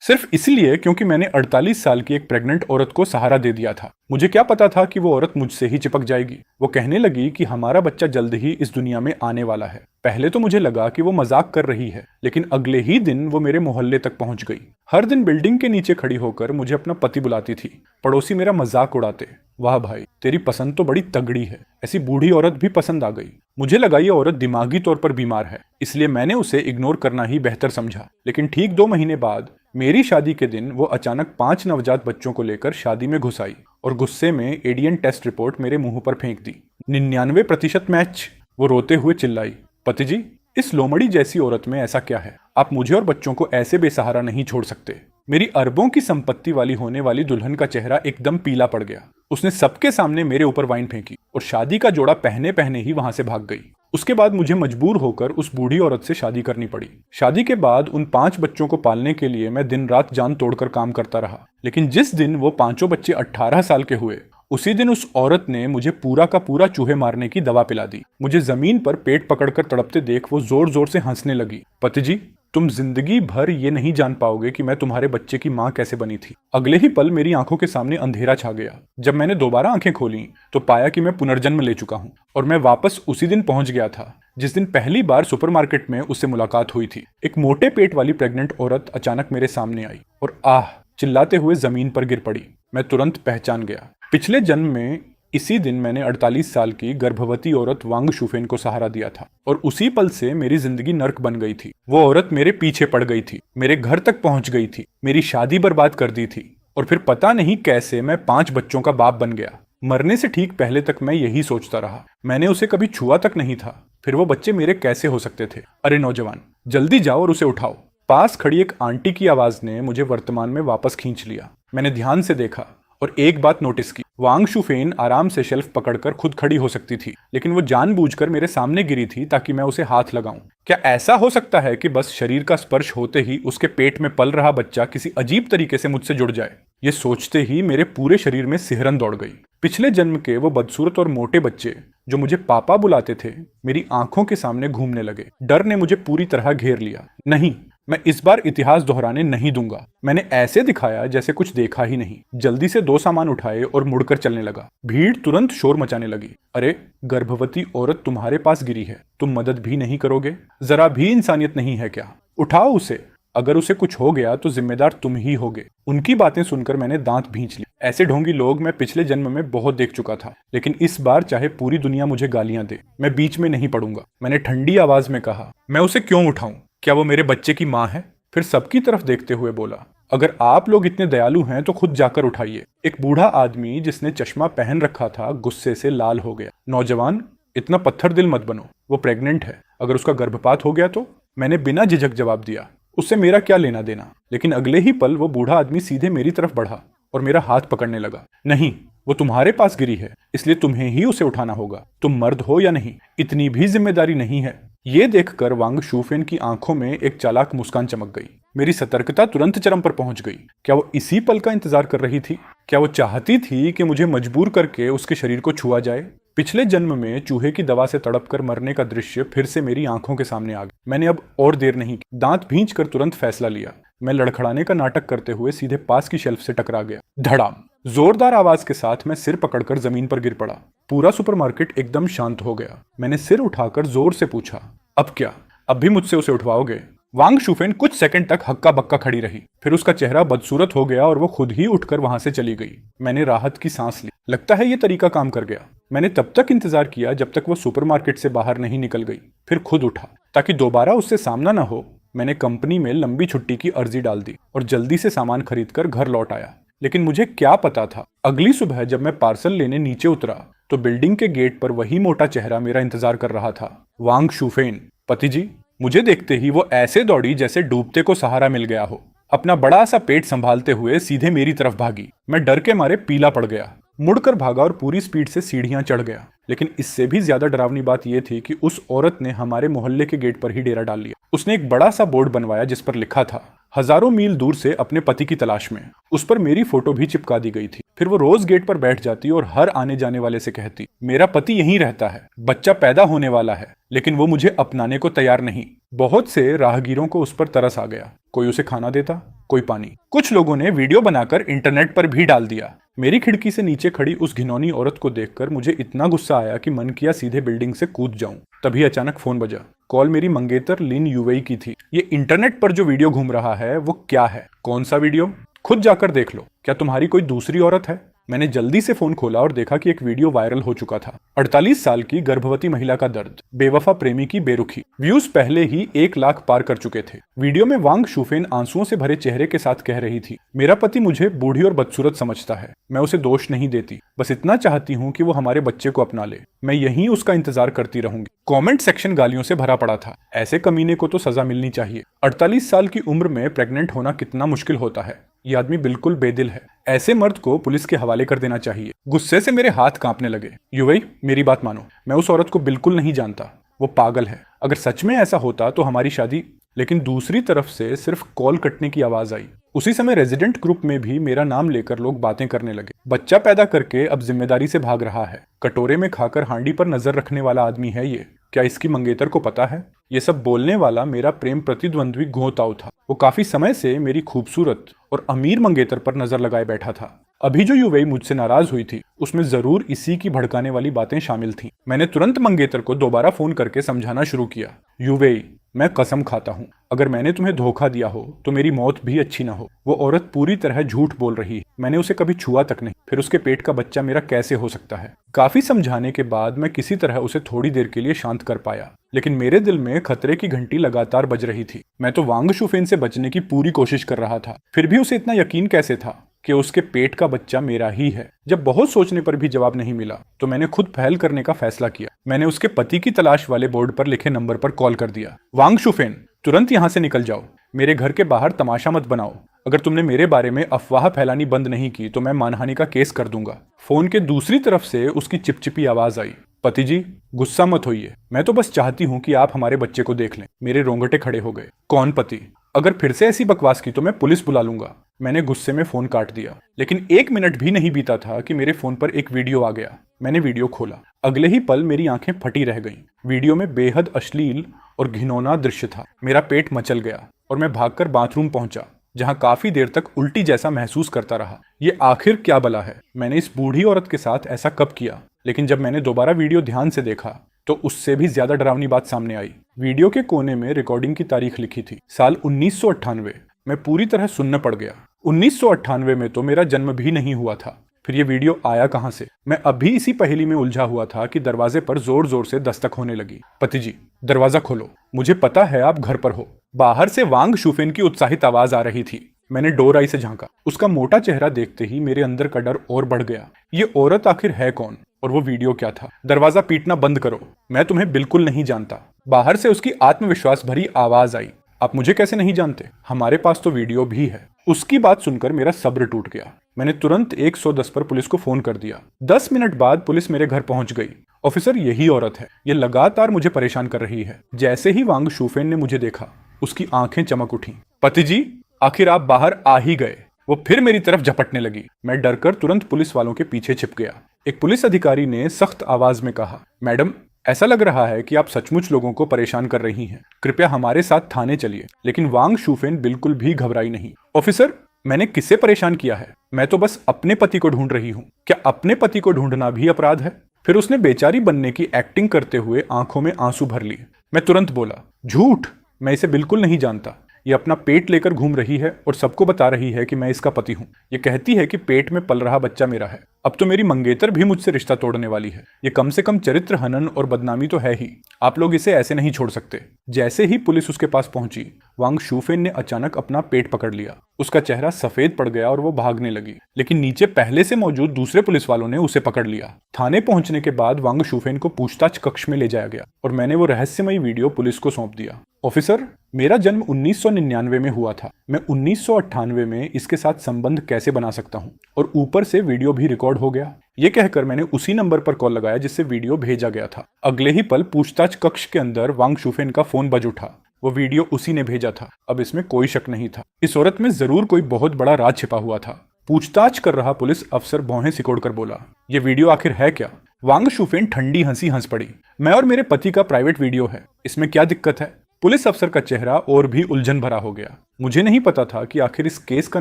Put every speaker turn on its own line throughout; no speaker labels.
सिर्फ इसलिए क्योंकि मैंने 48 साल की एक प्रेग्नेंट औरत को सहारा दे दिया था। मुझे क्या पता था कि वो औरत मुझसे ही चिपक जाएगी। वो कहने लगी कि हमारा बच्चा जल्द ही इस दुनिया में आने वाला है। पहले तो मुझे लगा कि वो मजाक कर रही है, लेकिन अगले ही दिन वो मेरे मोहल्ले तक पहुंच गई। हर दिन बिल्डिंग के नीचे खड़ी होकर मुझे अपना पति बुलाती थी। पड़ोसी मेरा मजाक उड़ाते, वाह भाई तेरी पसंद तो बड़ी तगड़ी है। ऐसी बूढ़ी औरत भी पसंद आ गई। मुझे लगा ये औरत दिमागी तौर पर बीमार है, इसलिए मैंने उसे इग्नोर करना ही बेहतर समझा। लेकिन ठीक 2 महीने बाद मेरी शादी के दिन वो अचानक 5 नवजात बच्चों को लेकर शादी में घुस आई और गुस्से में एडीएन टेस्ट रिपोर्ट मेरे मुंह पर फेंक दी। 99% मैच। वो रोते हुए चिल्लाई, पति जी, इस लोमड़ी जैसी औरत में ऐसा क्या है? आप मुझे और बच्चों को ऐसे बेसहारा नहीं छोड़ सकते। मेरी अरबों की संपत्ति वाली होने वाली दुल्हन का चेहरा एकदम पीला पड़ गया। उसने सबके सामने मेरे ऊपर वाइन फेंकी और शादी का जोड़ा पहने पहने ही वहां से भाग गई। उसके बाद मुझे मजबूर होकर उस बूढ़ी औरत से शादी करनी पड़ी। शादी के बाद उन 5 बच्चों को पालने के लिए मैं दिन रात जान तोड़कर काम करता रहा। लेकिन जिस दिन वो 5 बच्चे 18 साल के हुए, उसी दिन उस औरत ने मुझे पूरा का पूरा चूहे मारने की दवा पिला दी। मुझे जमीन पर पेट पकड़कर तड़पते देख वो जोर जोर से हंसने लगी। पति जी, तुम जिंदगी भर ये नहीं जान पाओगे कि मैं तुम्हारे बच्चे की माँ कैसे बनी थी। अगले ही पल मेरी आंखों के सामने अंधेरा छा गया। जब मैंने दोबारा आंखें खोली तो पाया कि मैं पुनर्जन्म ले चुका हूँ और मैं वापस उसी दिन पहुंच गया था जिस दिन पहली बार सुपरमार्केट में उससे मुलाकात हुई थी। एक मोटे पेट वाली प्रेग्नेंट औरत अचानक मेरे सामने आई और आह चिल्लाते हुए जमीन पर गिर पड़ी। मैं तुरंत पहचान गया। पिछले जन्म में इसी दिन मैंने 48 साल की गर्भवती औरत वांग शुफेन को सहारा दिया था और उसी पल से मेरी जिंदगी नर्क बन गई थी। वो औरत मेरे पीछे पड़ गई थी, मेरे घर तक पहुंच गई थी, मेरी शादी बर्बाद कर दी थी और फिर पता नहीं कैसे मैं 5 बच्चों का बाप बन गया। मरने से ठीक पहले तक मैं यही सोचता रहा। मैंने उसे कभी छुआ तक नहीं था। फिर वो बच्चे मेरे कैसे हो सकते थे? अरे नौजवान, जल्दी जाओ और उसे उठाओ। पास खड़ी एक आंटी की आवाज ने मुझे वर्तमान में वापस खींच लिया। मैंने ध्यान से देखा और एक बात नोटिस की। वांग शुफेन आराम से शेल्फ पकड़कर खुद खड़ी हो सकती थी, लेकिन वो जानबूझकर मेरे सामने गिरी थी ताकि मैं उसे हाथ लगाऊं। क्या ऐसा हो सकता है कि बस शरीर का स्पर्श होते ही उसके पेट में पल रहा बच्चा किसी अजीब तरीके से मुझसे जुड़ जाए? ये सोचते ही मेरे पूरे शरीर में सिहरन दौड़ गई। पिछले जन्म के वो बदसूरत और मोटे बच्चे जो मुझे पापा बुलाते थे मेरी आंखों के सामने घूमने लगे। डर ने मुझे पूरी तरह घेर लिया। नहीं, मैं इस बार इतिहास दोहराने नहीं दूंगा। मैंने ऐसे दिखाया जैसे कुछ देखा ही नहीं। जल्दी से 2 सामान उठाए और मुड़कर चलने लगा। भीड़ तुरंत शोर मचाने लगी। अरे, गर्भवती औरत तुम्हारे पास गिरी है, तुम मदद भी नहीं करोगे? जरा भी इंसानियत नहीं है क्या? उठाओ उसे। अगर उसे कुछ हो गया तो जिम्मेदार तुम ही होगे। उनकी बातें सुनकर मैंने दांत भींच लिए। ऐसे ढोंगी लोग मैं पिछले जन्म में बहुत देख चुका था, लेकिन इस बार चाहे पूरी दुनिया मुझे गालियां दे, मैं बीच में नहीं पड़ूंगा। मैंने ठंडी आवाज में कहा, मैं उसे क्यों उठाऊं? क्या वो मेरे बच्चे की माँ है? फिर सबकी तरफ देखते हुए बोला, अगर आप लोग इतने दयालु हैं तो खुद जाकर उठाइए। एक बूढ़ा आदमी जिसने चश्मा पहन रखा था गुस्से से लाल हो गया। नौजवान, इतना पत्थर दिल मत बनो। वो प्रेग्नेंट है, अगर उसका गर्भपात हो गया तो? मैंने बिना झिझक जवाब दिया, उससे मेरा क्या लेना देना। लेकिन अगले ही पल वो बूढ़ा आदमी सीधे मेरी तरफ बढ़ा और मेरा हाथ पकड़ने लगा। नहीं, वो तुम्हारे पास गिरी है, इसलिए तुम्हें ही उसे उठाना होगा। तुम मर्द हो या नहीं, इतनी भी जिम्मेदारी नहीं है। ये देखकर वांग शुफेन की आंखों में एक चालाक मुस्कान चमक गई। मेरी सतर्कता तुरंत चरम पर पहुंच गई। क्या वो इसी पल का इंतजार कर रही थी? क्या वो चाहती थी कि मुझे मजबूर करके उसके शरीर को छुआ जाए? पिछले जन्म में चूहे की दवा से तड़पकर मरने का दृश्य फिर से मेरी आंखों के सामने आ गया। मैंने अब और देर नहीं की। दांत भींचकर तुरंत फैसला लिया। मैं लड़खड़ाने का नाटक करते हुए सीधे पास की शेल्फ से टकरा गया। धड़ाम! जोरदार आवाज के साथ मैं सिर पकड़कर जमीन पर गिर पड़ा। पूरा सुपरमार्केट एकदम शांत हो गया। मैंने सिर उठाकर जोर से पूछा, अब क्या? अब भी मुझसे उसे उठवाओगे? वांग शुफेन कुछ सेकंड तक हक्का बक्का खड़ी रही। फिर उसका चेहरा बदसूरत हो गया और वो खुद ही उठकर वहां से चली गई। मैंने राहत की सांस ली। लगता है ये तरीका काम कर गया। मैंने तब तक इंतजार किया जब तक वो सुपरमार्केट से बाहर नहीं निकल गई। फिर खुद उठा ताकि दोबारा उससे सामना न हो। मैंने कंपनी में लंबी छुट्टी की अर्जी डाल दी और जल्दी से सामान खरीदकर घर लौट आया। लेकिन मुझे क्या पता था, अगली सुबह जब मैं पार्सल लेने नीचे उतरा तो बिल्डिंग के गेट पर वही मोटा चेहरा मेरा इंतजार कर रहा था। वांग शुफेन, पति जी। मुझे देखते ही वो ऐसे दौड़ी जैसे डूबते को सहारा मिल गया हो। अपना बड़ा सा पेट संभालते हुए सीधे मेरी तरफ भागी। मैं डर के मारे पीला पड़ गया, मुड़कर भागा और पूरी स्पीड से सीढ़ियां चढ़ गया। लेकिन इससे भी ज्यादा डरावनी बात यह थी कि उस औरत ने हमारे मोहल्ले के गेट पर ही डेरा डाल लिया। उसने एक बड़ा सा बोर्ड बनवाया जिस पर लिखा था, हजारों मील दूर से अपने पति की तलाश में। उस पर मेरी फोटो भी चिपका दी गई थी। फिर वो रोज गेट पर बैठ जाती और हर आने जाने वाले से कहती, मेरा पति यहीं रहता है, बच्चा पैदा होने वाला है, लेकिन वो मुझे अपनाने को तैयार नहीं। बहुत से राहगीरों को उस पर तरस आ गया। कोई उसे खाना देता, कोई पानी। कुछ लोगों ने वीडियो बनाकर इंटरनेट पर भी डाल दिया। मेरी खिड़की से नीचे खड़ी उस घिनौनी औरत को देखकर मुझे इतना गुस्सा आया कि मन किया सीधे बिल्डिंग से कूद जाऊं। तभी अचानक फोन बजा। कॉल मेरी मंगेतर लिन यूवेई की थी। ये इंटरनेट पर जो वीडियो घूम रहा है वो क्या है? कौन सा वीडियो? खुद जाकर देख लो। क्या तुम्हारी कोई दूसरी औरत है? मैंने जल्दी से फोन खोला और देखा कि एक वीडियो वायरल हो चुका था। 48 साल की गर्भवती महिला का दर्द, बेवफा प्रेमी की बेरुखी। व्यूज पहले ही 1 लाख पार कर चुके थे। वीडियो में वांग शुफेन आंसुओं से भरे चेहरे के साथ कह रही थी, मेरा पति मुझे बूढ़ी और बदसूरत समझता है। मैं उसे दोष नहीं देती, बस इतना चाहती हूँ कि वो हमारे बच्चे को अपना ले। मैं यहीं उसका इंतजार करती रहूंगी। कमेंट सेक्शन गालियों से भरा पड़ा था। ऐसे कमीने को तो सजा मिलनी चाहिए। 48 साल की उम्र में प्रेग्नेंट होना कितना मुश्किल होता है। ये आदमी बिल्कुल बेदिल है। ऐसे मर्द को पुलिस के हवाले कर देना चाहिए। गुस्से से मेरे हाथ कांपने लगे। युवई, मेरी बात मानो, मैं उस औरत को बिल्कुल नहीं जानता। वो पागल है। अगर सच में ऐसा होता तो हमारी शादी। लेकिन दूसरी तरफ से सिर्फ कॉल कटने की आवाज आई। उसी समय रेजिडेंट ग्रुप में भी मेरा नाम लेकर लोग बातें करने लगे। बच्चा पैदा करके अब जिम्मेदारी से भाग रहा है। कटोरे में खाकर हांडी पर नजर रखने वाला आदमी है ये। क्या इसकी मंगेतर को पता है? ये सब बोलने वाला मेरा प्रेम प्रतिद्वंद्वी गोताऊ था। वो काफी समय से मेरी खूबसूरत और अमीर मंगेतर पर नजर लगाए बैठा था। अभी जो युवई मुझसे नाराज हुई थी उसमें जरूर इसी की भड़काने वाली बातें शामिल थीं। मैंने तुरंत मंगेतर को दोबारा फोन करके समझाना शुरू किया। युवई, मैं कसम खाता हूँ, अगर मैंने तुम्हें धोखा दिया हो तो मेरी मौत भी अच्छी ना हो। वो औरत पूरी तरह झूठ बोल रही है। मैंने उसे कभी छुआ तक नहीं। फिर उसके पेट का बच्चा मेरा कैसे हो सकता है? काफी समझाने के बाद मैं किसी तरह उसे थोड़ी देर के लिए शांत कर पाया, लेकिन मेरे दिल में खतरे की घंटी लगातार बज रही थी। मैं तो वांग शुफेन से बचने की पूरी कोशिश कर रहा था। फिर भी उसे इतना यकीन कैसे था कि उसके पेट का बच्चा मेरा ही है? जब बहुत सोचने पर भी जवाब नहीं मिला तो मैंने खुद पहल करने का फैसला किया। मैंने उसके पति की तलाश वाले बोर्ड पर लिखे नंबर पर कॉल कर दिया। वांग शुफेन, तुरंत यहाँ से निकल जाओ। मेरे घर के बाहर तमाशा मत बनाओ। अगर तुमने मेरे बारे में अफवाह फैलानी बंद नहीं की तो मैं मानहानि का केस कर दूंगा। फोन के दूसरी तरफ से उसकी चिपचिपी आवाज आई, पति जी, गुस्सा मत होइए। मैं तो बस चाहती हूँ कि आप हमारे बच्चे को देख लें। मेरे रोंगटे खड़े हो गए। कौन पति? अगर फिर से ऐसी बकवास की तो मैं पुलिस बुला लूंगा। मैंने गुस्से में फोन काट दिया। लेकिन 1 मिनट भी नहीं बीता था कि मेरे फोन पर एक वीडियो आ गया। मैंने वीडियो खोला। अगले ही पल मेरी आंखें फटी रह गईं। वीडियो में बेहद अश्लील और घिनौना दृश्य था। मेरा पेट मचल गया और मैं भागकर बाथरूम पहुंचा, जहां काफी देर तक उल्टी जैसा महसूस करता रहा। ये आखिर क्या बला है? मैंने इस बूढ़ी औरत के साथ ऐसा कब किया? लेकिन जब मैंने दोबारा वीडियो ध्यान से देखा तो उससे भी ज्यादा डरावनी बात सामने आई। वीडियो के कोने में रिकॉर्डिंग की तारीख लिखी थी, साल 1998। मैं पूरी तरह सुन्न पड़ गया। 1998 में तो मेरा जन्म भी नहीं हुआ था। फिर ये वीडियो आया कहां से? मैं अभी इसी पहेली में उलझा हुआ था कि दरवाजे पर जोर जोर से दस्तक होने लगी। पति जी, दरवाजा खोलो। मुझे पता है आप घर पर हो। बाहर से वांग शुफेन की उत्साहित आवाज आ रही थी। मैंने डोर आई से झांका। उसका मोटा चेहरा देखते ही मेरे अंदर का डर और बढ़ गया। ये औरत आखिर है कौन और वो वीडियो क्या था? दरवाजा पीटना बंद करो, मैं तुम्हें बिल्कुल नहीं जानता। बाहर से उसकी आत्मविश्वास भरी आवाज आई, आप मुझे कैसे नहीं जानते? हमारे पास तो वीडियो भी है। उसकी बात सुनकर मेरा सब्र टूट गया। मैंने तुरंत 110 पर पुलिस को फोन कर दिया। 10 मिनट बाद पुलिस मेरे घर पहुंच गई। ऑफिसर, यही औरत है। ये लगातार मुझे परेशान कर रही है। जैसे ही वांग शुफेन ने मुझे देखा उसकी आंखें चमक उठी। पति जी, आखिर आप बाहर आ ही गए। वो फिर मेरी तरफ झपटने लगी। मैं डरकर तुरंत पुलिस वालों के पीछे छिप गया। एक पुलिस अधिकारी ने सख्त आवाज में कहा, मैडम, ऐसा लग रहा है कि आप सचमुच लोगों को परेशान कर रही हैं। कृपया हमारे साथ थाने चलिए। लेकिन वांग शुफेन बिल्कुल भी घबराई नहीं। ऑफिसर, मैंने किसे परेशान किया है? मैं तो बस अपने पति को ढूंढ रही हूँ। क्या अपने पति को ढूंढना भी अपराध है? फिर उसने बेचारी बनने की एक्टिंग करते हुए आंखों में आंसू भर लिए। मैं तुरंत बोला, झूठ, मैं इसे बिल्कुल नहीं जानता। ये अपना पेट लेकर घूम रही है और सबको बता रही है कि मैं इसका पति हूँ। ये कहती है कि पेट में पल रहा बच्चा मेरा है। अब तो मेरी मंगेतर भी मुझसे रिश्ता तोड़ने वाली है। ये कम से कम चरित्र हनन और बदनामी तो है ही। आप लोग इसे ऐसे नहीं छोड़ सकते। जैसे ही पुलिस उसके पास पहुंची, वांग शुफेन ने अचानक अपना पेट पकड़ लिया। उसका चेहरा सफेद पड़ गया और वो भागने लगी। लेकिन नीचे पहले से मौजूद दूसरे पुलिस वालों ने उसे पकड़ लिया। थाने पहुंचने के बाद वांग शुफेन को पूछताछ कक्ष में ले जाया गया और मैंने वो रहस्यमयी वीडियो पुलिस को सौंप दिया। ऑफिसर, मेरा जन्म 1999 में हुआ था। मैं 1998 में इसके साथ संबंध कैसे बना सकता हूँ? और ऊपर से वीडियो भी रिकॉर्ड हो गया। ये कहकर मैंने उसी नंबर पर कॉल लगाया जिससे वीडियो भेजा गया था। अगले ही पल पूछताछ कक्ष के अंदर वांग शुफेन का फोन बज उठा। वो वीडियो उसी ने भेजा था। अब इसमें कोई शक नहीं था, इस औरत में जरूर कोई बहुत बड़ा राज छिपा हुआ था। पूछताछ कर रहा पुलिस अफसर भौहें सिकोड़कर बोला, ये वीडियो आखिर है क्या? वांग शुफेन ठंडी हंसी हंस पड़ी। मैं और मेरे पति का प्राइवेट वीडियो है, इसमें क्या दिक्कत है? पुलिस अफसर का चेहरा और भी उलझन भरा हो गया। मुझे नहीं पता था कि आखिर इस केस का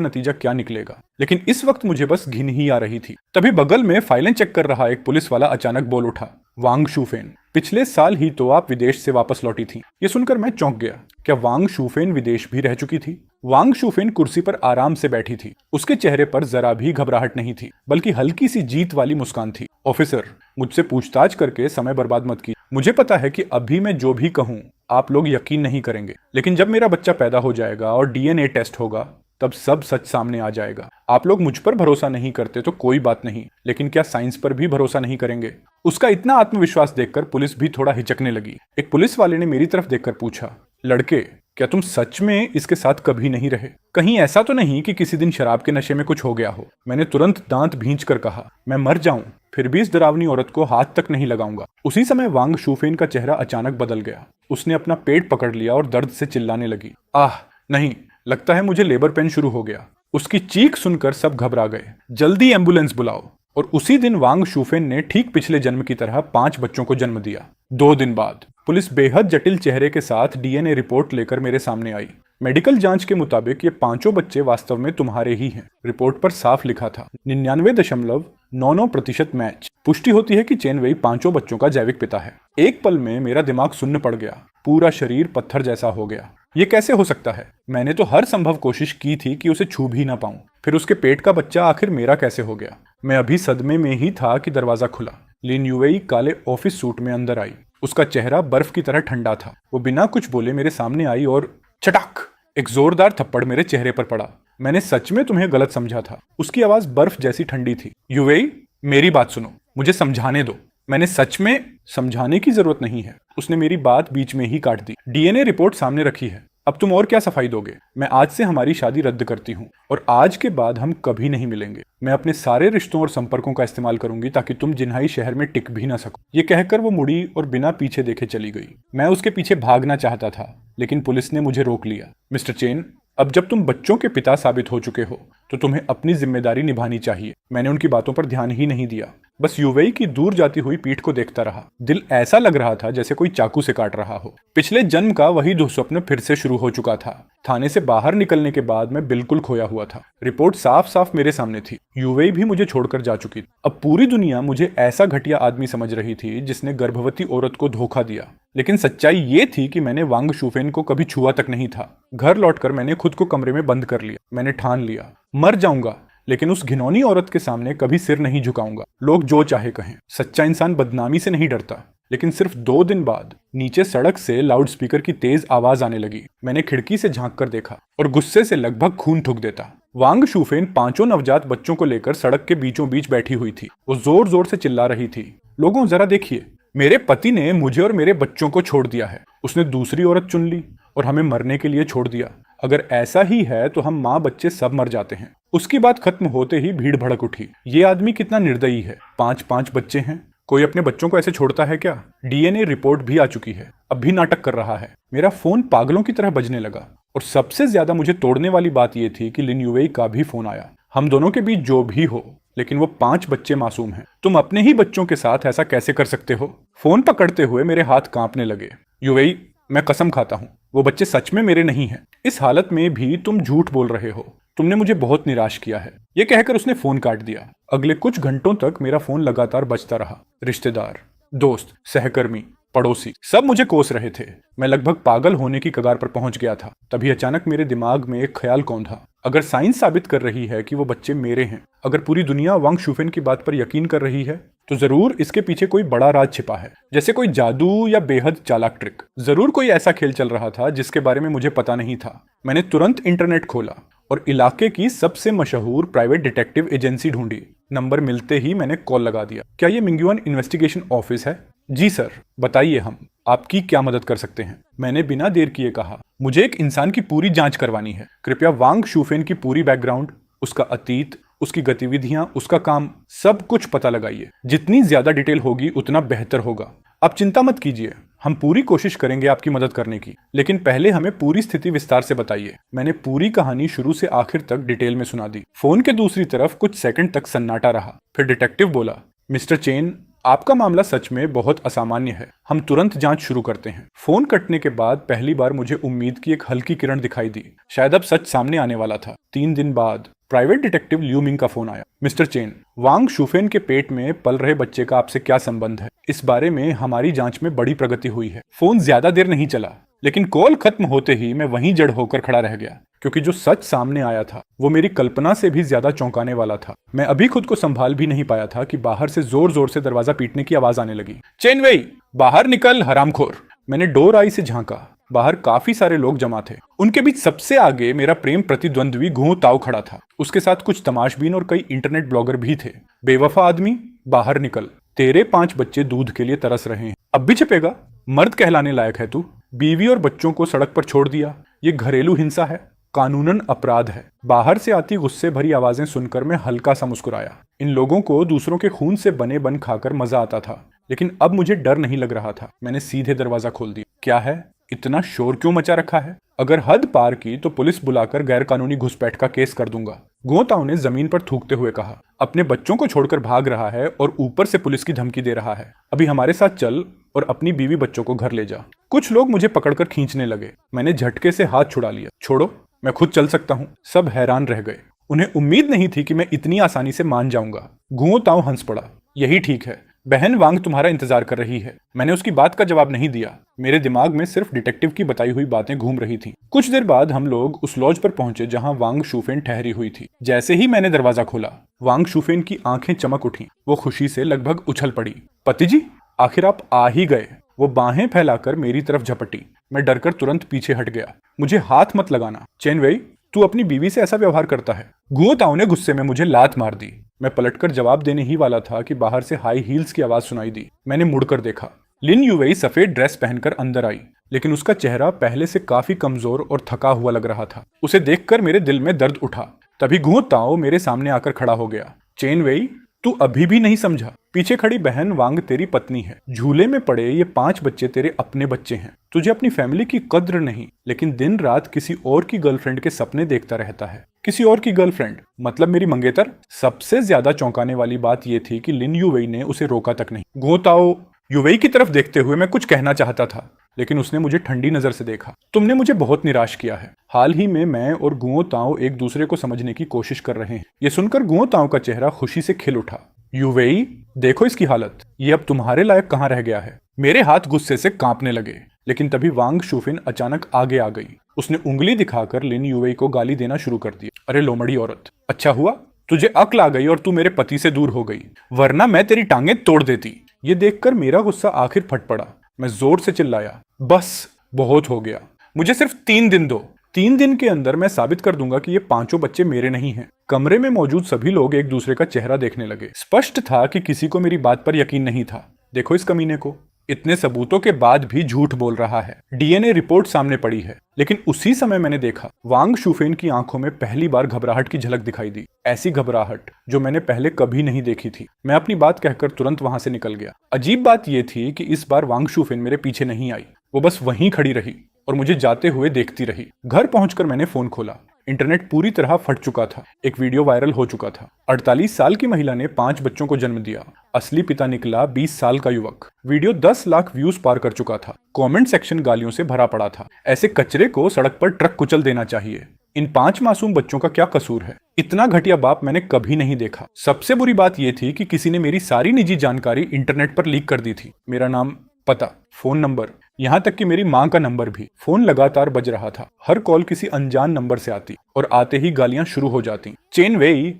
नतीजा क्या निकलेगा, लेकिन इस वक्त मुझे बस घिन ही आ रही थी। तभी बगल में फाइलें चेक कर रहा एक पुलिस वाला अचानक बोल उठा, वांग शुफेन, पिछले साल ही तो आप विदेश से वापस लौटी थी। ये सुनकर मैं चौंक गया। क्या वांग शुफेन विदेश भी रह चुकी थी? वांग शुफेन कुर्सी पर आराम से बैठी थी। उसके चेहरे पर जरा भी घबराहट नहीं थी, बल्कि हल्की सी जीत वाली मुस्कान थी। ऑफिसर, मुझसे पूछताछ करके समय बर्बाद मत की। मुझे पता है कि अभी मैं जो भी कहूँ आप लोग यकीन नहीं करेंगे, लेकिन जब मेरा बच्चा पैदा हो जाएगा और डीएनए टेस्ट होगा तब सब सच सामने आ जाएगा। आप लोग मुझ पर भरोसा नहीं करते तो कोई बात नहीं, लेकिन क्या साइंस पर भी भरोसा नहीं करेंगे? उसका इतना आत्मविश्वास देखकर पुलिस भी थोड़ा हिचकने लगी। एक पुलिस वाले ने मेरी तरफ देखकर पूछा, लड़के, क्या तुम सच में इसके साथ कभी नहीं रहे? कहीं ऐसा तो नहीं कि किसी दिन शराब के नशे में कुछ हो गया हो? मैंने तुरंत दांत भींच कर कहा, मैं मर जाऊं फिर भी इस डरावनी औरत को हाथ तक नहीं लगाऊंगा। उसी समय वांग शुफेन का चेहरा अचानक बदल गया। उसने अपना पेट पकड़ लिया और दर्द से चिल्लाने लगी, आह नहीं, लगता है मुझे लेबर पेन शुरू हो गया। उसकी चीख सुनकर सब घबरा गए। जल्दी एम्बुलेंस बुलाओ। और उसी दिन वांग शुफेन ने ठीक पिछले जन्म की तरह 5 बच्चों को जन्म दिया। 2 दिन बाद पुलिस बेहद जटिल चेहरे के साथ डीएनए रिपोर्ट लेकर मेरे सामने आई। मेडिकल जांच के मुताबिक ये 5 बच्चे वास्तव में तुम्हारे ही हैं। रिपोर्ट पर साफ लिखा था 99.99% मैच। पुष्टि होती है कि चेन वेई 5 बच्चों का जैविक पिता है। एक पल में मेरा दिमाग सुन्न पड़ गया, पूरा शरीर पत्थर जैसा हो गया। ये कैसे हो सकता है? मैंने तो हर संभव कोशिश की थी कि उसे छू भी ना पाऊं। फिर उसके पेट का बच्चा आखिर मेरा कैसे हो गया? मैं अभी सदमे में ही था कि दरवाजा खुला। लिन युवेई काले ऑफिस सूट में अंदर आई। उसका चेहरा बर्फ की तरह ठंडा था। वो बिना कुछ बोले मेरे सामने आई और चटाक, एक जोरदार थप्पड़ मेरे चेहरे पर पड़ा। मैंने सच में तुम्हें गलत समझा था। उसकी आवाज बर्फ जैसी ठंडी थी। युवेई, मेरी बात सुनो, मुझे समझाने दो। मैंने सच में समझाने की जरूरत नहीं है। उसने मेरी बात बीच में ही काट दी। डीएनए रिपोर्ट सामने रखी है, अब तुम और क्या सफाई दोगे? मैं आज से हमारी शादी रद्द करती हूँ और आज के बाद हम कभी नहीं मिलेंगे। मैं अपने सारे रिश्तों और संपर्कों का इस्तेमाल करूंगी ताकि तुम जिन्हाई शहर में टिक भी ना सको। ये कहकर वो मुड़ी और बिना पीछे देखे चली गई। मैं उसके पीछे भागना चाहता था, लेकिन पुलिस ने मुझे रोक लिया। मिस्टर चेन, अब जब तुम बच्चों के पिता साबित हो चुके हो तो तुम्हें अपनी जिम्मेदारी निभानी चाहिए। मैंने उनकी बातों पर ध्यान ही नहीं दिया, बस युवेई की दूर जाती हुई पीठ को देखता रहा। दिल ऐसा लग रहा था जैसे कोई चाकू से काट रहा हो। पिछले जन्म का वही दुस्वप्न फिर से शुरू हो चुका था। थाने से बाहर निकलने के बाद मैं बिल्कुल खोया हुआ था। रिपोर्ट साफ साफ मेरे सामने थी। युवेई भी मुझे छोड़कर जा चुकी थी। अब पूरी दुनिया मुझे ऐसा घटिया आदमी समझ रही थी जिसने गर्भवती औरत को धोखा दिया। लेकिन सच्चाई ये थी कि मैंने वांग शुफेन को कभी छुआ तक नहीं था। घर लौटकर मैंने खुद को कमरे में बंद कर लिया। मैंने ठान लिया, मर जाऊंगा लेकिन उस घिनौनी औरत के सामने कभी सिर नहीं झुकाऊंगा। लोग जो चाहे कहें, सच्चा इंसान बदनामी से नहीं डरता। लेकिन सिर्फ 2 दिन बाद नीचे सड़क से लाउडस्पीकर की तेज आवाज आने लगी। मैंने खिड़की से झांक कर देखा और गुस्से से लगभग खून थूक देता। वांग शुफेन 5 नवजात बच्चों को लेकर सड़क के बीचों बीच बैठी हुई थी। वो जोर जोर से चिल्ला रही थी, लोगों जरा देखिए, मेरे पति ने मुझे और मेरे बच्चों को छोड़ दिया है। उसने दूसरी औरत चुन ली और हमें मरने के लिए छोड़ दिया। अगर ऐसा ही है तो हम माँ बच्चे सब मर जाते हैं। उसकी बात खत्म होते ही भीड़ भड़क उठी। ये आदमी कितना निर्दयी है। 5 बच्चे हैं, कोई अपने बच्चों को ऐसे छोड़ता है क्या? डीएनए रिपोर्ट भी आ चुकी है, अब भी नाटक कर रहा है। मेरा फोन पागलों की तरह बजने लगा और सबसे ज्यादा मुझे तोड़ने वाली बात यह थी कि लिन युवेई का भी फोन आया। हम दोनों के बीच जो भी हो, लेकिन वो 5 बच्चे मासूम हैं। तुम अपने ही बच्चों के साथ ऐसा कैसे कर सकते हो? फोन पकड़ते हुए मेरे हाथ कांपने लगे। युवेई, मैं कसम खाता हूं, वो बच्चे सच में मेरे नहीं हैं। इस हालत में भी तुम झूठ बोल रहे हो। तुमने मुझे बहुत निराश किया है। ये कहकर उसने फोन काट दिया। अगले कुछ घंटों तक मेरा फोन लगातार बजता रहा। रिश्तेदार, दोस्त, सहकर्मी, पड़ोसी सब मुझे कोस रहे थे। मैं लगभग पागल होने की कगार पर पहुंच गया था। तभी अचानक मेरे दिमाग में एक ख्याल कौंधा। अगर साइंस साबित कर रही है कि वो बच्चे मेरे हैं, अगर पूरी दुनिया वांग शुफेन की बात पर यकीन कर रही है, तो जरूर इसके पीछे कोई बड़ा राज छिपा है, जैसे कोई जादू या बेहद चालाक ट्रिक। जरूर कोई ऐसा खेल चल रहा था जिसके बारे में मुझे पता नहीं था। मैंने तुरंत इंटरनेट खोला और इलाके की सबसे मशहूर प्राइवेट डिटेक्टिव एजेंसी ढूंढी। नंबर मिलते ही मैंने कॉल लगा दिया। क्या ये मिंगयुआन इन्वेस्टिगेशन ऑफिस है? जी सर, बताइए, हम आपकी क्या मदद कर सकते हैं? मैंने बिना देर किए कहा, मुझे एक इंसान की पूरी जांच करवानी है। कृपया वांग शुफेन की पूरी बैकग्राउंड, उसका अतीत, उसकी गतिविधियां, उसका काम, सब कुछ पता लगाइए। जितनी ज्यादा डिटेल होगी उतना बेहतर होगा। आप चिंता मत कीजिए, हम पूरी कोशिश करेंगे आपकी मदद करने की, लेकिन पहले हमें पूरी स्थिति विस्तार से बताइए। मैंने पूरी कहानी शुरू से आखिर तक डिटेल में सुना दी। फोन के दूसरी तरफ कुछ सेकंड तक सन्नाटा रहा। फिर डिटेक्टिव बोला, मिस्टर चेन, आपका मामला सच में बहुत असामान्य है। हम तुरंत जांच शुरू करते हैं। फोन कटने के बाद पहली बार मुझे उम्मीद की एक हल्की किरण दिखाई दी। शायद अब सच सामने आने वाला था। 3 दिन बाद प्राइवेट डिटेक्टिव लियू मिंग का फोन आया। मिस्टर चेन, वांग शुफेन के पेट में पल रहे बच्चे का आपसे क्या संबंध है? इस बारे में हमारी जांच में बड़ी प्रगति हुई है। फोन ज्यादा देर नहीं चला, लेकिन कॉल खत्म होते ही मैं वहीं जड़ होकर खड़ा रह गया, क्योंकि जो सच सामने आया था वो मेरी कल्पना से भी ज्यादा चौंकाने वाला था। मैं अभी खुद को संभाल भी नहीं पाया था कि बाहर से जोर जोर से दरवाजा पीटने की आवाज आने लगी। चेन वेई, बाहर निकल हरामखोर। मैंने डोर आई से झांका। बाहर काफी सारे लोग जमा थे। उनके बीच सबसे आगे मेरा प्रेम प्रतिद्वंद्वी गुओ ताओ खड़ा था। उसके साथ कुछ तमाशबीन और कई इंटरनेट ब्लॉगर भी थे। बेवफा आदमी, बाहर निकल। तेरे 5 बच्चे दूध के लिए तरस रहे हैं। अब भी छिपेगा? मर्द कहलाने लायक है तू? बीवी और बच्चों को सड़क पर छोड़ दिया। ये घरेलू हिंसा है, कानूनन अपराध है। बाहर से आती गुस्से भरी आवाजें सुनकर मैं हल्का सा मुस्कुराया। इन लोगों को दूसरों के खून से बने बन खाकर मजा आता था, लेकिन अब मुझे डर नहीं लग रहा था। मैंने सीधे दरवाजा खोल दिया। क्या है? इतना शोर क्यों मचा रखा है? अगर हद पार की तो पुलिस बुलाकर गैर कानूनी घुसपैठ का केस कर दूंगा। गुओ ताओ ने जमीन पर थूकते हुए कहा। अपने बच्चों को छोड़कर भाग रहा है और ऊपर से पुलिस की धमकी दे रहा है। अभी हमारे साथ चल और अपनी बीवी बच्चों को घर ले जा। कुछ लोग मुझे पकड़कर खींचने लगे। मैंने झटके से हाथ छुड़ा लिया। छोड़ो, मैं खुद चल सकता हूँ। सब हैरान रह गए। उन्हें उम्मीद नहीं थी कि मैं इतनी आसानी से मान जाऊंगा। गुओ ताओ हंस पड़ा। यही ठीक है, बहन वांग तुम्हारा इंतजार कर रही है। मैंने उसकी बात का जवाब नहीं दिया। मेरे दिमाग में सिर्फ डिटेक्टिव की बताई हुई बातें घूम रही थीं। कुछ देर बाद हम लोग उस लॉज पर पहुंचे जहां वांग शुफेन ठहरी हुई थी। जैसे ही मैंने दरवाजा खोला, वांग शुफेन की आंखें चमक उठी। वो खुशी से लगभग उछल पड़ी। पति जी, आखिर आप आ ही गए। वो बाहें फैलाकर मेरी तरफ झपटी। मैं डरकर तुरंत पीछे हट गया। मुझे हाथ मत लगाना। चेन वेई, तू अपनी बीवी से ऐसा व्यवहार करता है? गुओ ताओ ने गुस्से में मुझे लात मार दी। मैं पलटकर जवाब देने ही वाला था कि बाहर से हाई हील्स की आवाज सुनाई दी। मैंने मुड़कर देखा। लिन युवेई सफेद ड्रेस पहनकर अंदर आई, लेकिन उसका चेहरा पहले से काफी कमजोर और थका हुआ लग रहा था। उसे देखकर मेरे दिल में दर्द उठा। तभी गुओ ताओ मेरे सामने आकर खड़ा हो गया। चेन वेई, तू अभी भी नहीं समझा? पीछे खड़ी बहन वांग तेरी पत्नी है। झूले में पड़े ये 5 बच्चे तेरे अपने बच्चे हैं। तुझे अपनी फैमिली की कद्र नहीं, लेकिन दिन रात किसी और की गर्लफ्रेंड के सपने देखता रहता है। किसी और की गर्लफ्रेंड मतलब मेरी मंगेतर? सबसे ज्यादा चौंकाने वाली बात यह थी कि लिन युवेई ने उसे रोका तक नहीं। गुओ ताओ, युवेई की तरफ देखते हुए मैं कुछ कहना चाहता था, लेकिन उसने मुझे ठंडी नजर से देखा। तुमने मुझे बहुत निराश किया है। हाल ही में मैं और गुओ ताओ एक दूसरे को समझने की कोशिश कर रहे हैं। ये सुनकर गुओ ताओ का चेहरा खुशी से खिल उठा। युवेई, देखो इसकी हालत। ये अब तुम्हारे लायक कहाँ रह गया है? मेरे हाथ गुस्से से कांपने लगे, लेकिन तभी वांग शुफिन अचानक आगे आ गई। उसने उंगली दिखाकर लिन युवेई को गाली देना शुरू कर दिया। अरे लोमड़ी औरत, अच्छा हुआ तुझे अक्ल आ गई और तू मेरे पति से दूर हो गई, वरना मैं तेरी टांगें तोड़ देती। ये देखकर मेरा गुस्सा आखिर फट पड़ा। मैं जोर से चिल्लाया, बस बहुत हो गया। मुझे सिर्फ 3 दिन दो। 3 दिन के अंदर मैं साबित कर दूंगा कि ये 5 बच्चे मेरे नहीं हैं। कमरे में मौजूद सभी लोग एक दूसरे का चेहरा देखने लगे। स्पष्ट था कि किसी को मेरी बात पर यकीन नहीं था। देखो इस कमीने को, इतने सबूतों के बाद भी झूठ बोल रहा है। डीएनए रिपोर्ट सामने पड़ी है। लेकिन उसी समय मैंने देखा, वांग शुफेन की आंखों में पहली बार घबराहट की झलक दिखाई दी। ऐसी घबराहट जो मैंने पहले कभी नहीं देखी थी। मैं अपनी बात कहकर तुरंत वहां से निकल गया। अजीब बात यह थी कि इस बार वांग शुफेन मेरे पीछे नहीं आई। वो बस वहीं खड़ी रही और मुझे जाते हुए देखती रही। घर पहुंचकर मैंने फोन खोला। इंटरनेट पूरी तरह फट चुका था। एक वीडियो वायरल हो चुका था। 48 साल की महिला ने 5 बच्चों को जन्म दिया। असली पिता निकला 20 साल का युवक। वीडियो 10 लाख व्यूज पार कर चुका था। कमेंट सेक्शन गालियों से भरा पड़ा था। ऐसे कचरे को सड़क पर ट्रक कुचल देना चाहिए। इन 5 मासूम बच्चों का क्या कसूर है? इतना घटिया बाप मैंने कभी नहीं देखा। सबसे बुरी बात यह थी कि किसी ने मेरी सारी निजी जानकारी इंटरनेट पर लीक कर दी थी। मेरा नाम, पता, फोन नंबर, यहाँ तक कि मेरी माँ का नंबर भी। फोन लगातार बज रहा था। हर कॉल किसी अनजान नंबर से आती और आते ही गालियां शुरू हो जाती। चेन वेई,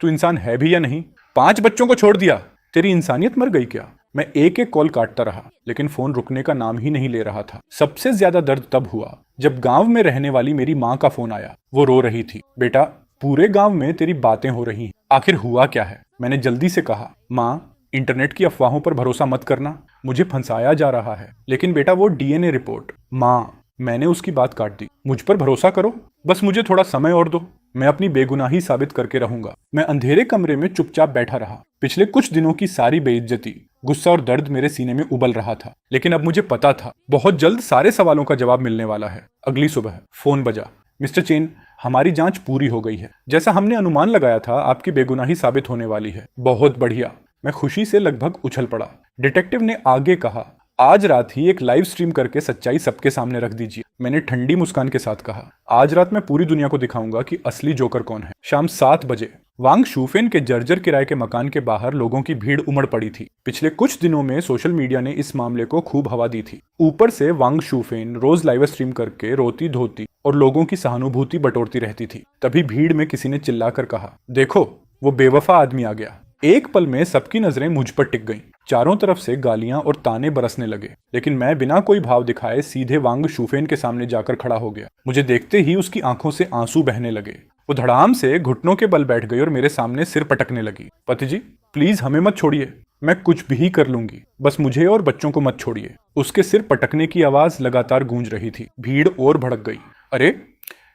तू इंसान है भी या नहीं? 5 बच्चों को छोड़ दिया, तेरी इंसानियत मर गई क्या? मैं एक एक कॉल काटता रहा, लेकिन फोन रुकने का नाम ही नहीं ले रहा था। सबसे ज्यादा दर्द तब हुआ जब गांव में रहने वाली मेरी माँ का फोन आया। वो रो रही थी। बेटा, पूरे गांव में तेरी बातें हो रही हैं, आखिर हुआ क्या है? मैंने जल्दी से कहा, माँ, इंटरनेट की अफवाहों पर भरोसा मत करना, मुझे फंसाया जा रहा है। लेकिन बेटा वो डीएनए रिपोर्ट। माँ, मैंने उसकी बात काट दी। मुझ पर भरोसा करो, बस मुझे थोड़ा समय और दो, मैं अपनी बेगुनाही साबित करके रहूंगा। मैं अंधेरे कमरे में चुपचाप बैठा रहा। पिछले कुछ दिनों की सारी बेइज्जती, गुस्सा और दर्द मेरे सीने में उबल रहा था, लेकिन अब मुझे पता था बहुत जल्द सारे सवालों का जवाब मिलने वाला है। अगली सुबह फोन बजा। मिस्टर चेन, हमारी जांच पूरी हो गई है। जैसा हमने अनुमान लगाया था, आपकी बेगुनाही साबित होने वाली है। बहुत बढ़िया। मैं खुशी से लगभग उछल पड़ा। डिटेक्टिव ने आगे कहा, आज रात ही एक लाइव स्ट्रीम करके सच्चाई सबके सामने रख दीजिए। मैंने ठंडी मुस्कान के साथ कहा, आज रात मैं पूरी दुनिया को दिखाऊंगा कि असली जोकर कौन है। शाम 7 बजे वांग शूफेन के जर्जर किराए के मकान के बाहर लोगों की भीड़ उमड़ पड़ी थी। पिछले कुछ दिनों में सोशल मीडिया ने इस मामले को खूब हवा दी थी। ऊपर से वांग शूफेन रोज लाइव स्ट्रीम करके रोती धोती और लोगों की सहानुभूति बटोरती रहती थी। तभी भीड़ में किसी ने चिल्लाकर कहा, देखो वो बेवफा आदमी आ गया। एक पल में सबकी नजरें मुझ पर टिक गईं। चारों तरफ से गालियां और ताने बरसने लगे, लेकिन मैं बिना कोई भाव दिखाए सीधे वांग शूफेन के सामने जाकर खड़ा हो गया। मुझे देखते ही उसकी आंखों से आंसू बहने लगे। वो धड़ाम से घुटनों के बल बैठ गई और मेरे सामने सिर पटकने लगी। पति जी, प्लीज हमें मत छोड़िए, मैं कुछ भी कर लूंगी, बस मुझे और बच्चों को मत छोड़िए। उसके सिर पटकने की आवाज लगातार गूंज रही थी। भीड़ और भड़क गई। अरे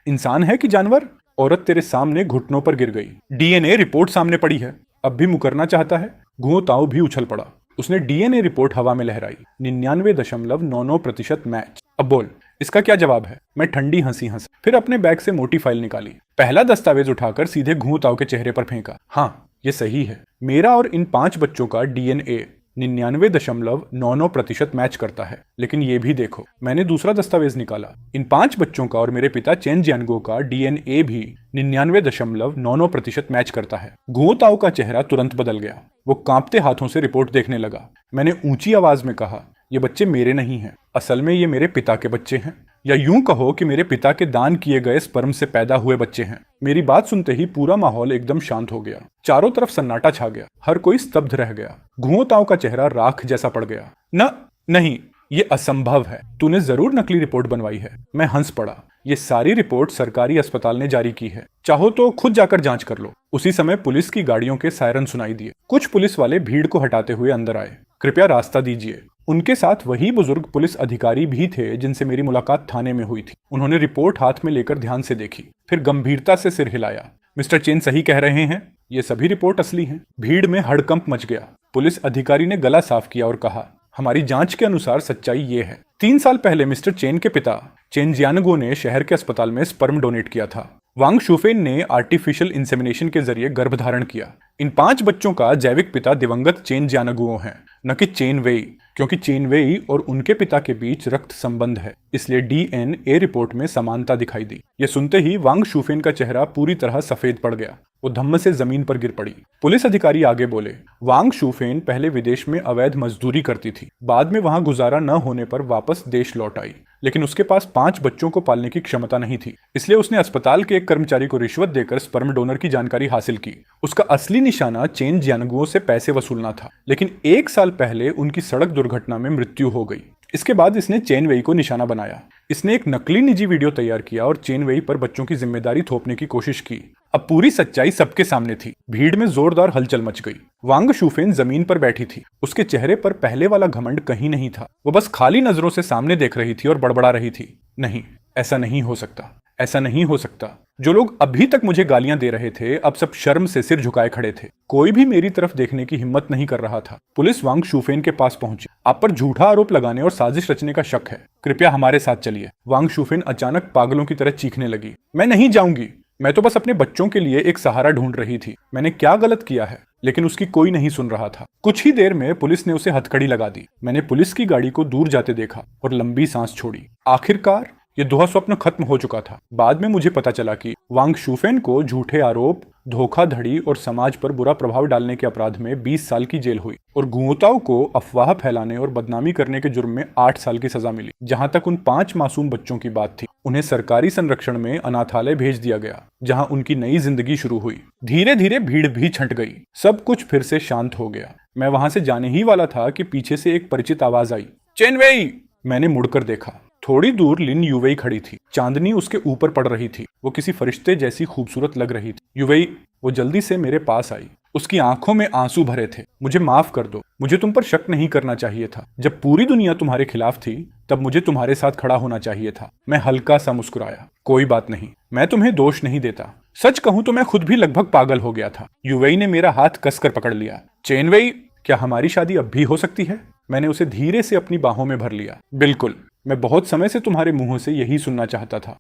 इंसान है कि जानवर? औरत तेरे सामने घुटनों पर गिर गई। डीएनए रिपोर्ट सामने पड़ी है, अब भी मुकरना चाहता है? घुओ ताओ भी उछल पड़ा। उसने डीएनए रिपोर्ट हवा में लहराई। 99.99% मैच। अब बोल, इसका क्या जवाब है? मैं ठंडी हंसी हंस फिर अपने बैग से मोटी फाइल निकाली। पहला दस्तावेज उठाकर सीधे घुओ ताओ के चेहरे पर फेंका। हाँ, ये सही है। मेरा और इन 5 बच्चों का डीएनए 99.99% मैच करता है। लेकिन ये भी देखो, मैंने दूसरा दस्तावेज निकाला। इन 5 बच्चों का और मेरे पिता चेन जियानगो का डीएनए भी 99.99% मैच करता है। घुओ ताओ का चेहरा तुरंत बदल गया। वो कांपते हाथों से रिपोर्ट देखने लगा। मैंने ऊंची आवाज में कहा, ये बच्चे मेरे नहीं हैं, असल में ये मेरे पिता के बच्चे हैं, या यूं कहो कि मेरे पिता के दान किए गए स्पर्म से पैदा हुए बच्चे हैं। मेरी बात सुनते ही पूरा माहौल एकदम शांत हो गया। चारों तरफ सन्नाटा छा गया। हर कोई स्तब्ध रह गया। घुओ ताओ का चेहरा राख जैसा पड़ गया। नहीं, ये असंभव है। तूने जरूर नकली रिपोर्ट बनवाई है। मैं हंस पड़ा। ये सारी रिपोर्ट सरकारी अस्पताल ने जारी की है, चाहो तो खुद जाकर जांच कर लो। उसी समय पुलिस की गाड़ियों के सायरन सुनाई दिए। कुछ पुलिस वाले भीड़ को हटाते हुए अंदर आए। कृपया रास्ता दीजिए। उनके साथ वही बुजुर्ग पुलिस अधिकारी भी थे जिनसे मेरी मुलाकात थाने में हुई थी। उन्होंने रिपोर्ट हाथ में लेकर ध्यान से देखी, फिर गंभीरता से सिर हिलाया। मिस्टर चेन सही कह रहे हैं, ये सभी रिपोर्ट असली हैं। भीड़ में हड़कंप मच गया। पुलिस अधिकारी ने गला साफ किया और कहा, हमारी जांच के अनुसार सच्चाई ये है। 3 साल पहले मिस्टर चेन के पिता चेन जियानगो ने शहर के अस्पताल में स्पर्म डोनेट किया था। वांग शूफेन ने आर्टिफिशियल इंसेमिनेशन के जरिए गर्भधारण किया। इन 5 बच्चों का जैविक पिता दिवंगत चेन जियानगुओ हैं, न कि चेन वेई, क्योंकि चेन वेई और उनके पिता के बीच रक्त संबंध है, इसलिए डीएनए रिपोर्ट में समानता दिखाई दी। ये सुनते ही वांग शूफेन का चेहरा पूरी तरह सफेद पड़ गया। वो धम्म से जमीन पर गिर पड़ी। पुलिस अधिकारी आगे बोले, वांग शूफेन पहले विदेश में अवैध मजदूरी करती थी, बाद में वहां गुजारा न होने पर वापस देश लौट आई, लेकिन उसके पास 5 बच्चों को पालने की क्षमता नहीं थी, इसलिए उसने अस्पताल के एक कर्मचारी को रिश्वत देकर स्पर्म डोनर की जानकारी हासिल की। उसका असली निशाना चेन जियानगुओ से पैसे वसूलना था, लेकिन 1 साल पहले उनकी सड़क दुर्घटना में मृत्यु हो गई। इसके बाद इसने चेन वेई को निशाना बनाया। इसने एक नकली निजी वीडियो तैयार किया और चेन वेई पर बच्चों की जिम्मेदारी थोपने की कोशिश की। अब पूरी सच्चाई सबके सामने थी। भीड़ में जोरदार हलचल मच गई। वांग शूफेन जमीन पर बैठी थी। उसके चेहरे पर पहले वाला घमंड कहीं नहीं था। वो बस खाली नजरों से सामने देख रही थी और बड़बड़ा रही थी, नहीं, ऐसा नहीं हो सकता, ऐसा नहीं हो सकता। जो लोग अभी तक मुझे गालियां दे रहे थे, अब सब शर्म से सिर झुकाए खड़े थे। कोई भी मेरी तरफ देखने की हिम्मत नहीं कर रहा था। पुलिस वांग शूफेन के पास पहुंची। आप पर झूठा आरोप लगाने और साजिश रचने का शक है, कृपया हमारे साथ चलिए। वांग शूफेन अचानक पागलों की तरह चीखने लगी। मैं नहीं जाऊंगी, मैं तो बस अपने बच्चों के लिए एक सहारा ढूंढ रही थी। मैंने क्या गलत किया है? लेकिन उसकी कोई नहीं सुन रहा था। कुछ ही देर में पुलिस ने उसे हथकड़ी लगा दी। मैंने पुलिस की गाड़ी को दूर जाते देखा और लंबी सांस छोड़ी। आखिरकार ये दुहा स्वप्न खत्म हो चुका था। बाद में मुझे पता चला कि वांग शूफेन को झूठे आरोप, धोखाधड़ी और समाज पर बुरा प्रभाव डालने के अपराध में 20 साल की जेल हुई और गुओताओ को अफवाह फैलाने और बदनामी करने के जुर्म में 8 साल की सजा मिली। जहां तक उन 5 मासूम बच्चों की बात थी, उन्हें सरकारी संरक्षण में अनाथालय भेज दिया गया, जहां उनकी नई जिंदगी शुरू हुई। धीरे धीरे भीड़ भी छंट गई। सब कुछ फिर से शांत हो गया। मैं वहां से जाने ही वाला था कि पीछे से एक परिचित आवाज आई, चेन वेई। मैंने मुड़कर देखा। थोड़ी दूर लिन युवेई खड़ी थी। चांदनी उसके ऊपर पड़ रही थी। वो किसी फरिश्ते जैसी खूबसूरत लग रही थी। युवेई, वो जल्दी से मेरे पास आई। उसकी आंखों में आंसू भरे थे। मुझे माफ कर दो, मुझे तुम पर शक नहीं करना चाहिए था। जब पूरी दुनिया तुम्हारे खिलाफ थी, तब मुझे तुम्हारे साथ खड़ा होना चाहिए था। मैं हल्का सा मुस्कुराया। कोई बात नहीं, मैं तुम्हें दोष नहीं देता। सच कहूं तो मैं खुद भी लगभग पागल हो गया था। युवेई ने मेरा हाथ कसकर पकड़ लिया। चेन वेई, क्या हमारी शादी अब भी हो सकती है? मैंने उसे धीरे से अपनी बाहों में भर लिया। बिल्कुल, मैं बहुत समय से तुम्हारे मुंहों से यही सुनना चाहता था।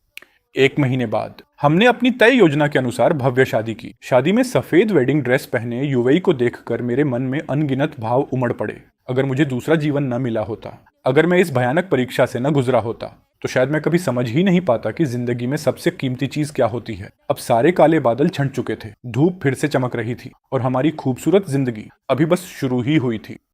1 महीने बाद हमने अपनी तय योजना के अनुसार भव्य शादी की। शादी में सफेद वेडिंग ड्रेस पहने युवई को देखकर मेरे मन में अनगिनत भाव उमड़ पड़े। अगर मुझे दूसरा जीवन न मिला होता, अगर मैं इस भयानक परीक्षा से न गुजरा होता, तो शायद मैं कभी समझ ही नहीं पाता कि जिंदगी में सबसे कीमती चीज क्या होती है। अब सारे काले बादल छंट चुके थे, धूप फिर से चमक रही थी और हमारी खूबसूरत जिंदगी अभी बस शुरू ही हुई थी।